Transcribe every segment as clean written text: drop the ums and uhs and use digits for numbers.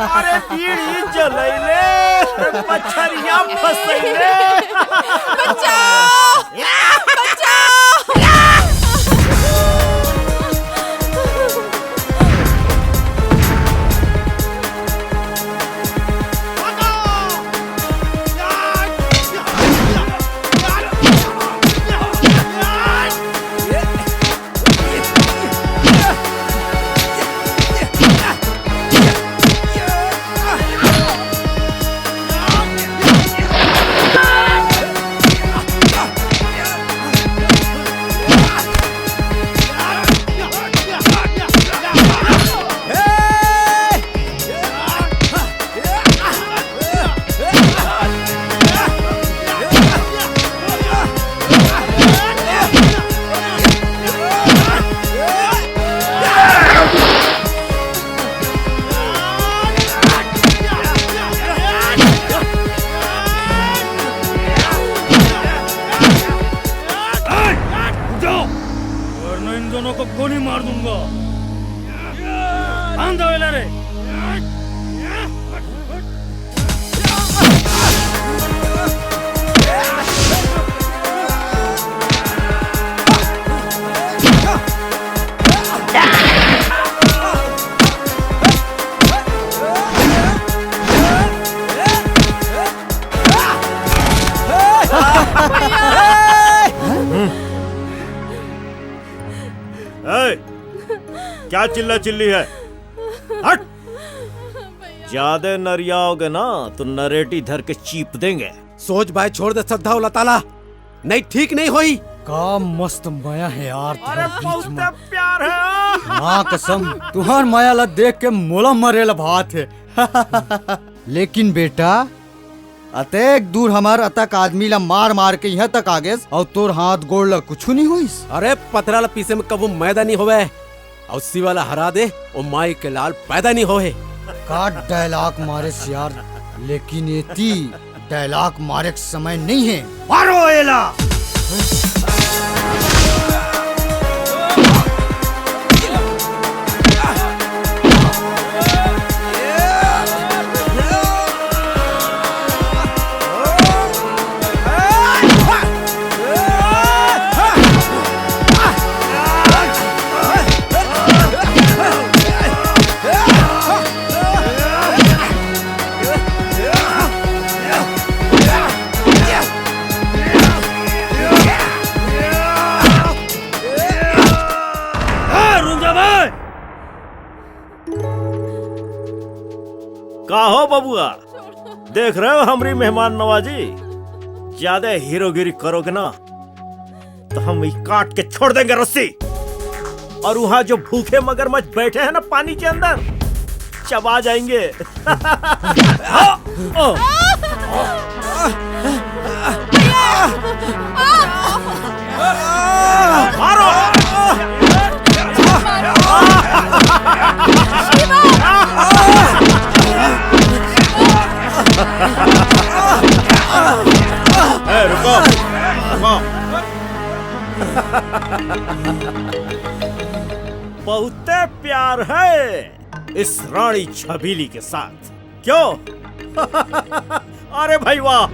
अरे बीड़ी जलैले, अरे मच्छरियां फसैले। बचाओ! बचाओ! इन दोनों को गोली मार दूंगा। आंधा वेला रे। क्या चिल्ला चिल्ली है? हट! ज्यादा नरियाओगे ना तो नरेटी धर के चीप देंगे। सोच भाई छोड़ दे श्रद्धा अल्लाह ताला, नहीं ठीक नहीं होई। का मस्त माया है यार। अरे बहुत प्यार है। माँ कसम तुहार माया ला देख के मोला मरेला भात है। लेकिन बेटा अतेक दूर हमार अतक आदमी ला मार मार के यहाँ तक आ गए और तोर हाथ गोड़ ला कुछ नहीं हुई। अरे पतरा ला पीछे में कबू मैदा नहीं होवे और सी वाला हरा दे और माई के लाल पैदा नहीं होए। का डायलॉग मारे यार, लेकिन ये ती डायलॉग मारे के समय नहीं है। मारो एला। का हो बबुआ, देख रहे हो हमारी मेहमान नवाजी? ज्यादा हीरोगिरी करोगे ना तो हम काट के छोड़ देंगे रस्सी। और वहाँ जो भूखे मगरमच्छ बैठे हैं ना पानी के अंदर, चबा जाएंगे। मारो! रुको, रुको। बहुत प्यार है इस रानी छबीली के साथ, क्यों? अरे भाई वाह,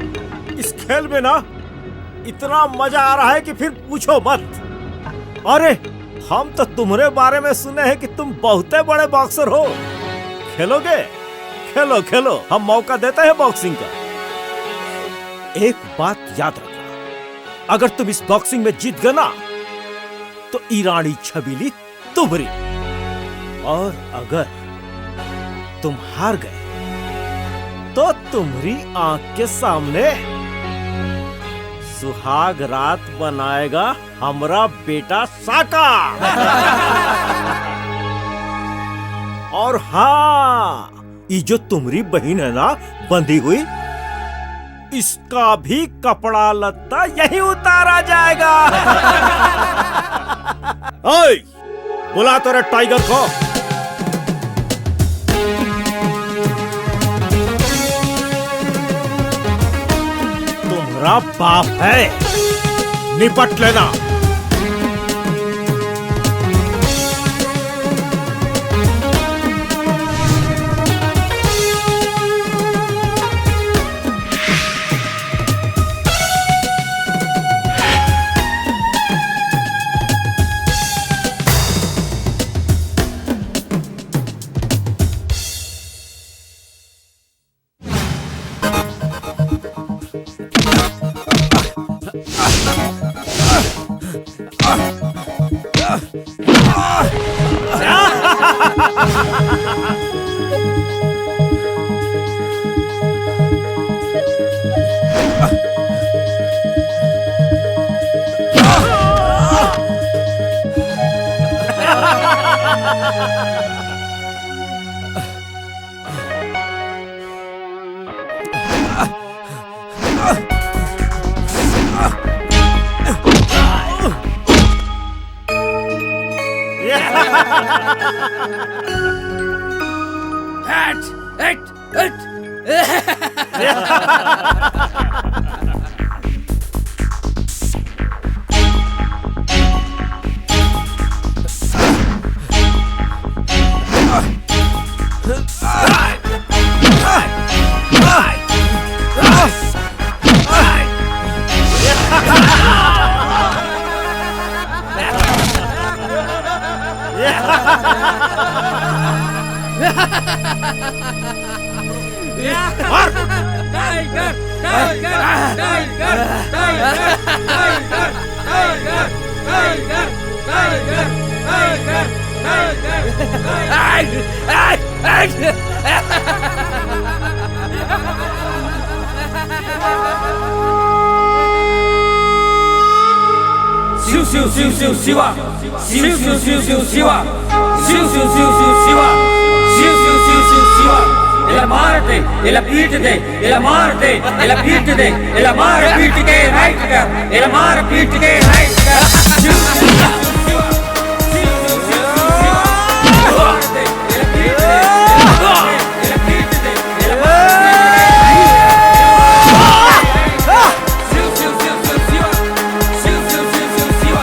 इस खेल में ना इतना मजा आ रहा है कि फिर पूछो मत। अरे हम तो तुम्हारे बारे में सुने हैं कि तुम बहुत बड़े बॉक्सर हो। खेलोगे? खेलो खेलो, हम मौका देते हैं बॉक्सिंग का। एक बात याद रखना, अगर तुम इस बॉक्सिंग में जीत गए ना तो ईरानी छबीली तुम्हारी, और अगर तुम हार गए तो तुम्हारी आंख के सामने सुहाग रात बनाएगा हमारा बेटा साका। और हाँ, ये जो तुम्हारी बहन है ना बंधी हुई, इसका भी कपड़ा लत्ता यही उतारा जाएगा। ओए, बुला तो रे टाइगर को। तुम्हारा बाप है, निपट लेना। Siu siu siu siu siwa, siu siu siu siu siwa, siu siu siu siu siwa, siu siu siu siu siwa. Ela marte, ela pite, ela marte, ela pite, ela mare pite ke right ka, ela mare pite ke right ka. Siu siu siu siwa, siu siu siu siu siwa. Marte, ela pite, ela pite, ela mare. Siu siu siu siu siwa, siu siu siu siu siwa.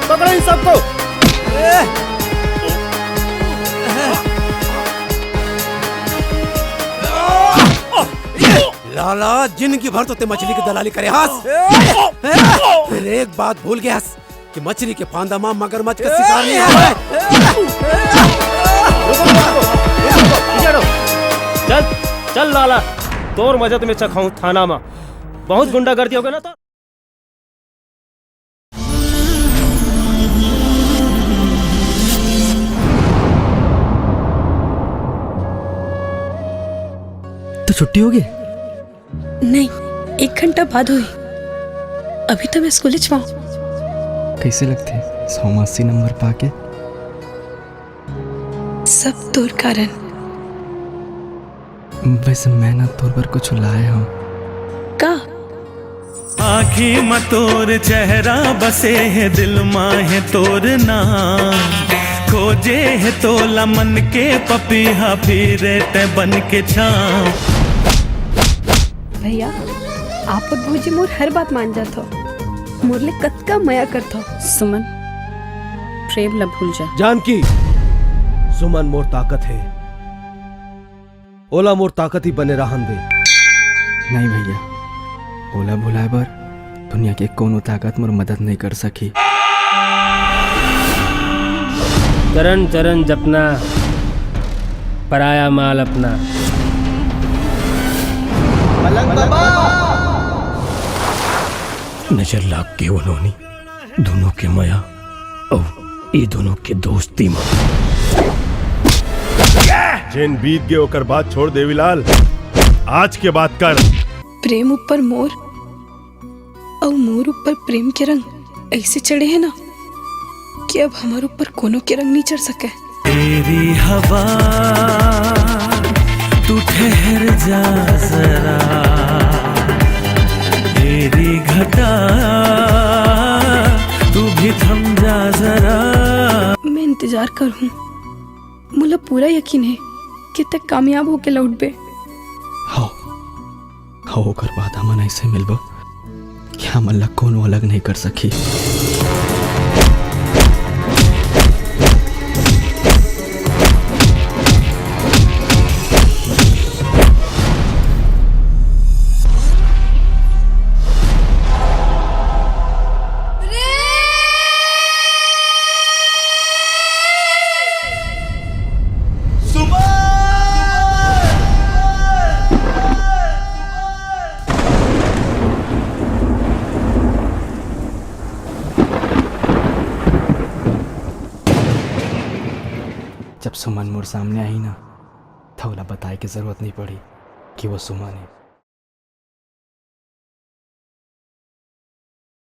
पकड़ो इन सबको। लाला जिंदगी भर तो ते मछली की दलाली करे हंस, फिर एक बात भूल गया कि मछली के फांदा मां मगरमच्छ का शिकार नहीं है। चल चल लाला, तोर मजद में चखाऊं थाना में। बहुत गुंडागर्दी हो गया ना तो। तो छुट्टी होगी? नहीं, 1 घंटा बाद हुई। अभी तो मैं स्कूल जाऊँ। कैसे लगते 180 नंबर पाके? सब तोर कारण। वैसे मैं ना तौर पर कुछ लाया हूँ। का आँखी में तोर चेहरा बसे है, दिल माँ है तोर नाम, खोजे है तोला मन के पपीहा, फिरे ते बन के छाम। भैया, आप और भौजी मोर हर बात मान जात हो। मोरले कतका मया करत हो। सुमन, प्रेम न भूल जा। जानकी, सुमन मोर ताकत है, ओला मोर ताकत ही बने रहन दे। नहीं भैया, ओला भुलाए बर दुनिया के कोनो ताकत मोर मदद नहीं कर सकी। चरण चरण जपना, पराया माल अपना। नजर लाग के उन्होंने दोनों के माया और ये दोनों के दोस्ती में जिन बीत गए ओकर बात छोड़ देवीलाल, आज के बात कर। प्रेम ऊपर मोर और मोर ऊपर प्रेम के रंग ऐसे चढ़े हैं ना कि अब हमारे ऊपर कोनो के रंग नहीं चढ़ सके। तेरी हवा तू ठहर जा जरा, तेरी घटा तू भी थम जा जरा। मैं इंतजार करूं, मुझे पूरा यकीन है कि तक कामयाब होके लौट बे। हाँ हाँ, ओकर बाद हमन ऐसे मिलबो कि हमन ला कोनो अलग नहीं कर सकी। जब सुमन मोर सामने आई ना तो बोला बताए की जरूरत नहीं पड़ी कि वो सुमन है।